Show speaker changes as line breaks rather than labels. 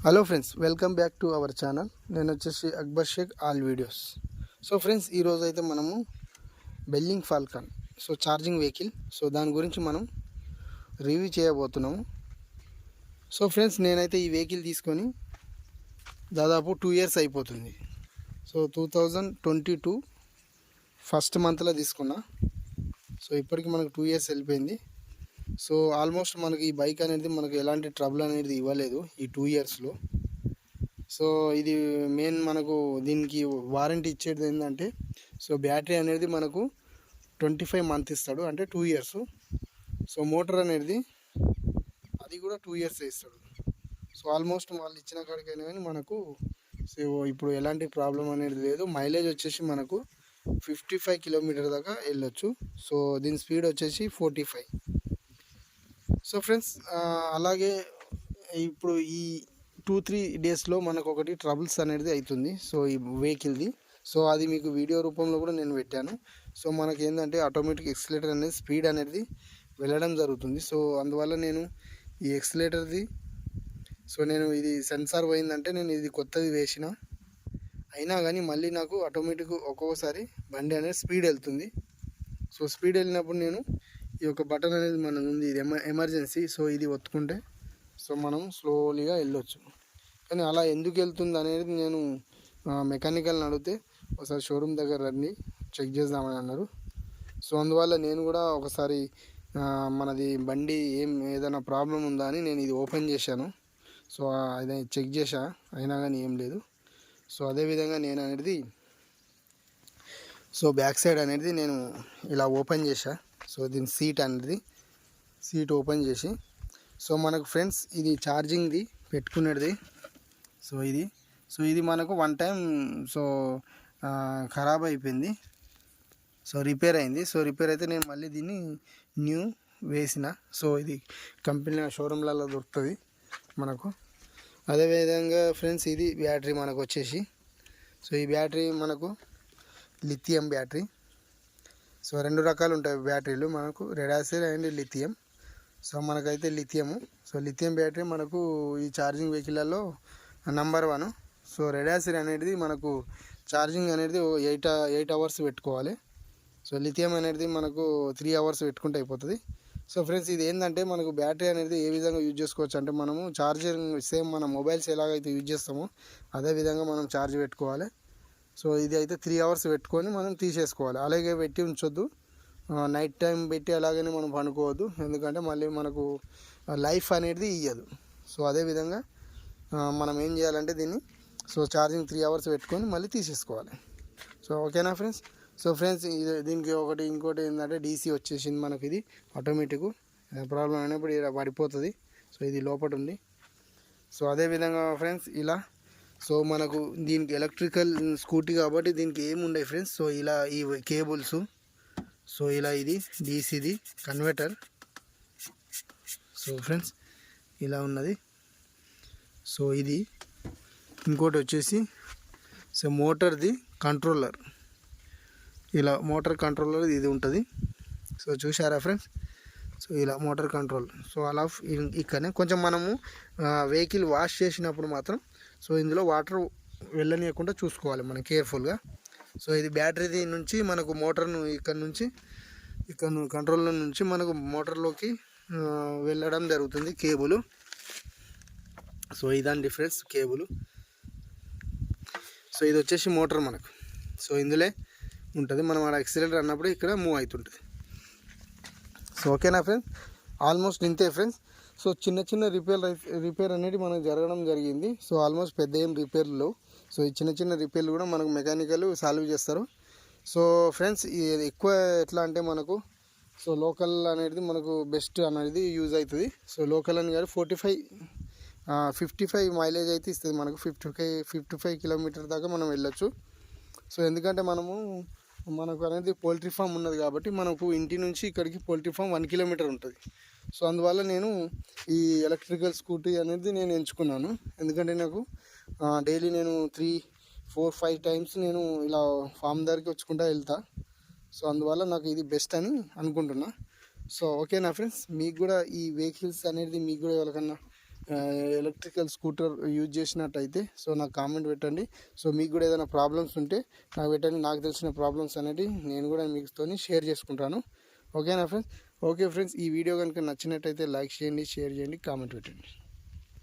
Hello friends, welcome back to our channel. నేను వచ్చేసి Akbar Shaik all videos. So friends, ఈరోజు అయితే మనము బెల్లింగ్ ఫాల్కన్ ఛార్జింగ్ వెహికల్ దాని గురించి మనం రివ్యూ చేయబోతున్నాము. సో ఫ్రెండ్స్, నేనైతే ఈ వెహికల్ తీసుకొని దాదాపు 2 years అయిపోతుంది. 2022 ఫస్ట్ మంత్లో తీసుకున్నా. ఇప్పటికి మనకు 2 years వెళ్ళిపోయింది. ఆల్మోస్ట్ మనకి ఈ బైక్ అనేది మనకు ఎలాంటి ట్రబుల్ అనేది ఇవ్వలేదు ఈ 2 yearsలో. ఇది మెయిన్ మనకు దీనికి వారంటీ ఇచ్చేది ఏంటంటే బ్యాటరీ అనేది మనకు 25 months ఇస్తాడు, అంటే 2 years. మోటార్ అనేది అది కూడా 2 years ఇస్తాడు. ఆల్మోస్ట్ వాళ్ళు ఇచ్చిన కాడికైనా కానీ మనకు ఇప్పుడు ఎలాంటి ప్రాబ్లం అనేది లేదు. మైలేజ్ వచ్చేసి మనకు 55 kilometers దాకా వెళ్ళొచ్చు. దీని స్పీడ్ వచ్చేసి 45. ఫ్రెండ్స్, అలాగే ఇప్పుడు ఈ 2-3 daysలో మనకు ఒకటి ట్రబుల్స్ అనేది అవుతుంది ఈ వెహికల్ది. అది మీకు వీడియో రూపంలో కూడా నేను పెట్టాను. మనకి ఏంటంటే ఆటోమేటిక్ ఎక్సిలేటర్ అనేది స్పీడ్ అనేది వెళ్ళడం జరుగుతుంది. అందువల్ల నేను ఈ ఎక్సిలేటర్ది నేను ఇది సెన్సార్ పోయిందంటే నేను ఇది కొత్తది వేసిన, అయినా కానీ మళ్ళీ నాకు ఆటోమేటిక్ ఒక్కొక్కసారి బండి అనేది స్పీడ్ వెళ్తుంది. స్పీడ్ వెళ్ళినప్పుడు నేను ఈ యొక్క బటన్ అనేది మనది ఉంది, ఇది ఎమర్జెన్సీ. ఇది ఒత్తుకుంటే మనం స్లోలీగా వెళ్ళొచ్చు. కానీ అలా ఎందుకు వెళ్తుంది అనేది నేను మెకానికల్ని అడిగితే ఒకసారి షోరూమ్ దగ్గర రండి చెక్ చేద్దామని అన్నారు. అందువల్ల నేను కూడా ఒకసారి మనది బండి ఏదైనా ప్రాబ్లం ఉందా అని నేను ఇది ఓపెన్ చేశాను. అది చెక్ చేశా, అయినా కానీ ఏం లేదు. అదేవిధంగా నేను అనేది బ్యాక్ సైడ్ అనేది నేను ఇలా ఓపెన్ చేశా. దీని సీట్ ఓపెన్ చేసి మనకు ఫ్రెండ్స్ ఇది ఛార్జింగ్ది పెట్టుకునేది. ఇది మనకు 1 time ఖరాబ్ అయిపోయింది, రిపేర్ అయింది. రిపేర్ అయితే నేను మళ్ళీ దీన్ని న్యూ వేసిన. ఇది కంపెనీ షోరూమ్లలో దొరుకుతుంది మనకు. అదేవిధంగా ఫ్రెండ్స్, ఇది బ్యాటరీ మనకు వచ్చేసి ఈ బ్యాటరీ మనకు లిథియం బ్యాటరీ. 2 రకాలు ఉంటాయి బ్యాటరీలు మనకు, రెడ్ యాసిడ్ అండ్ లిథియం. మనకైతే లిథియము. లిథియం బ్యాటరీ మనకు ఈ ఛార్జింగ్ వెహికల్లో నెంబర్ 1. రెడ్ యాసిడ్ అనేది మనకు ఛార్జింగ్ అనేది 8 hours పెట్టుకోవాలి. లిథియం అనేది మనకు 3 hours పెట్టుకుంటే అయిపోతుంది. ఫ్రెండ్స్, ఇది ఏంటంటే మనకు బ్యాటరీ అనేది ఏ విధంగా యూజ్ చేసుకోవచ్చు అంటే మనము ఛార్జర్ సేమ్ మన మొబైల్స్ ఎలాగైతే యూజ్ చేస్తామో అదే విధంగా మనం ఛార్జ్ పెట్టుకోవాలి. ఇది అయితే 3 hours పెట్టుకొని మనం తీసేసుకోవాలి. అలాగే పెట్టి ఉంచొద్దు, నైట్ టైం పెట్టి అలాగనే మనం పనుకోవద్దు, ఎందుకంటే మళ్ళీ మనకు లైఫ్ అనేది ఇయ్యదు. అదేవిధంగా మనం ఏం చేయాలంటే దీన్ని ఛార్జింగ్ 3 hours పెట్టుకొని మళ్ళీ తీసేసుకోవాలి. ఓకేనా ఫ్రెండ్స్? ఫ్రెండ్స్, దీనికి ఇంకోటి ఏంటంటే డీసీ వచ్చేసింది మనకి. ఇది ఆటోమేటిక్ ప్రాబ్లం అయినప్పుడు ఇలా పడిపోతుంది. ఇది లోపల ఉంది. అదేవిధంగా ఫ్రెండ్స్ ఇలా మనకు దీనికి ఎలక్ట్రికల్ స్కూటీ కాబట్టి దీనికి ఏముండవు ఫ్రెండ్స్. ఇలా ఈ కేబుల్స్, ఇలా ఇది డీసీది కన్వర్టర్. ఫ్రెండ్స్, ఇలా ఉన్నది. ఇది ఇంకోటి వచ్చేసి మోటార్ది కంట్రోలర్. ఇలా మోటార్ కంట్రోలర్ ఇది ఉంటుంది. చూసారా ఫ్రెండ్స్? ఇలా మోటార్ కంట్రోల్. అలా ఇక్కడనే కొంచెం మనము వెహికల్ వాష్ చేసినప్పుడు మాత్రం ఇందులో వాటర్ వెళ్ళనీయకుండా చూసుకోవాలి మనం కేర్ఫుల్గా. ఇది బ్యాటరీది నుంచి మనకు మోటార్ను ఇక్కడ కంట్రోలర్ నుంచి మనకు మోటార్లోకి వెళ్ళడం జరుగుతుంది కేబుల్. ఇదాని difference cable. ఇది వచ్చేసి మోటార్ మనకు ఇందులో ఉంటుంది. మనం అక్కడ యాక్సిలేటర్ అన్నప్పుడు ఇక్కడ మూవ్ అవుతుంటుంది. ఓకేనా ఫ్రెండ్స్? ఆల్మోస్ట్ ఇంతే ఫ్రెండ్స్. చిన్న చిన్న రిపేర్ అనేది మనకు జరగడం జరిగింది. ఆల్మోస్ట్ పెద్ద ఏం రిపేర్లు. ఈ చిన్న చిన్న రిపేర్లు కూడా మనకు మెకానికల్ సాల్వ్ చేస్తారు. ఫ్రెండ్స్, ఎక్కువ ఎట్లా అంటే మనకు లోకల్ అనేది మనకు బెస్ట్ అనేది యూజ్ అవుతుంది. లోకల్ అని కాదు, 55 మైలేజ్ అయితే ఇస్తుంది మనకు. 55 kilometers దాకా మనం వెళ్ళొచ్చు. ఎందుకంటే మనకు అనేది పోల్ట్రీ ఫామ్ ఉన్నది కాబట్టి మనకు ఇంటి నుంచి ఇక్కడికి పోల్ట్రీ ఫామ్ 1 kilometer ఉంటుంది. అందువల్ల నేను ఈ ఎలక్ట్రికల్ స్కూటీ అనేది నేను ఎంచుకున్నాను. ఎందుకంటే నాకు డైలీ నేను 3-4-5 times నేను ఇలా ఫామ్ దగ్గరికి వచ్చుకుంటా వెళ్తా. అందువల్ల నాకు ఇది బెస్ట్ అని అనుకుంటున్నా. ఓకేనా ఫ్రెండ్స్? మీకు కూడా ఈ వెహికల్స్ అనేది మీకు కూడా ఎవరికన్నా ఎలక్ట్రికల్ స్కూటర్ యూజ్ చేసినట్టయితే సో నాకు కామెంట్ పెట్టండి. సో మీకు కూడా ఏదైనా ప్రాబ్లమ్స్ ఉంటే నాకు పెట్టండి. నాకు తెలిసిన ప్రాబ్లమ్స్ అనేవి నేను కూడా మీతో షేర్ చేసుకుంటాను. ఓకేనా ఫ్రెండ్స్? ఓకే ఫ్రెండ్స్, ఈ వీడియో కనుక నచ్చినట్టయితే లైక్ చేయండి, షేర్ చేయండి, కామెంట్ పెట్టండి.